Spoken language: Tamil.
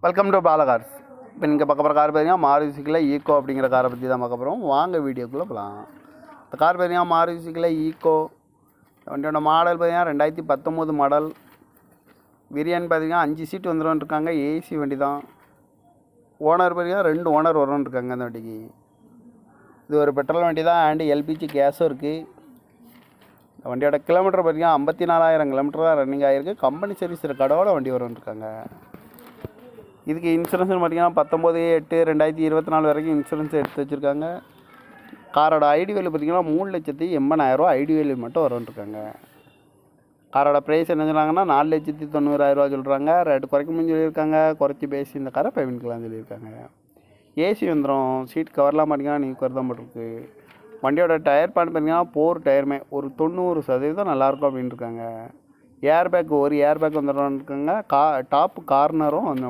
Welcome to பாலகார்ஸ். இப்போ நீங்கள் பார்க்க போகிற கார் பார்த்தீங்கன்னா மாருதி சுசுக்கியில் ஈக்கோ அப்படிங்கிற காரை பற்றி தான் பார்க்க போகிறோம். வாங்க வீடியோக்குள்ளே போகலாம். இந்த கார் பார்த்தீங்கன்னா மாருதி சுசுக்கியில் ஈக்கோ. வண்டியோட மாடல் பார்த்தீங்கன்னா 2019 மாடல். வேரியன்ட் பார்த்தீங்கன்னா 5 சீட் வந்துடும் இருக்காங்க. ஏசி வண்டி தான். ஓனர் பார்த்தீங்கன்னா 2 ஓனர் வரும்னு இருக்காங்க அந்த வண்டிக்கு. இது ஒரு பெட்ரோல் வண்டி தான். அண்டு எல்பிஜி கேஸும் இருக்குது. இந்த வண்டியோட கிலோமீட்டர் பார்த்தீங்கன்னா 54,000 கிலோமீட்டர் தான் ரன்னிங் ஆகிருக்கு. கம்பெனி சர்வீஸ் ரெக்கார்டோட வண்டி வரும்னு இருக்காங்க. இதுக்கு இன்சூரன்ஸ்னு பார்த்தீங்கன்னா 19/8/2024 வரைக்கும் இன்சூரன்ஸ் எடுத்து வச்சுருக்காங்க. காரோட ஐடி வேல்யூ பார்த்தீங்கன்னா 3,80,000 ஐடி வேல்யூ மட்டும் வரும்ன்ருக்காங்க. காரோட ப்ரைஸ் என்ன சொல்கிறாங்கன்னா 4,90,000 சொல்கிறாங்க. ரேட்டு குறைக்கணும்னு சொல்லியிருக்காங்க. குறைச்சி பேசி இந்த காரை பேமெண்ட்கலாம் சொல்லியிருக்காங்க. ஏசி வந்துடும். சீட் கவர்லாம் பார்த்தீங்கன்னா நீக்கர் தான் போட்டிருக்கு. வண்டியோட டயர் பேன் பார்த்தீங்கன்னா 4 டயருமே ஒரு 90% நல்லாயிருக்கும் அப்படின்னு இருக்காங்க. ஏர் பேக் ஒரு ஏர் பேக் வந்துடும்னு இருக்காங்க. டாப் கார்னரும் வந்து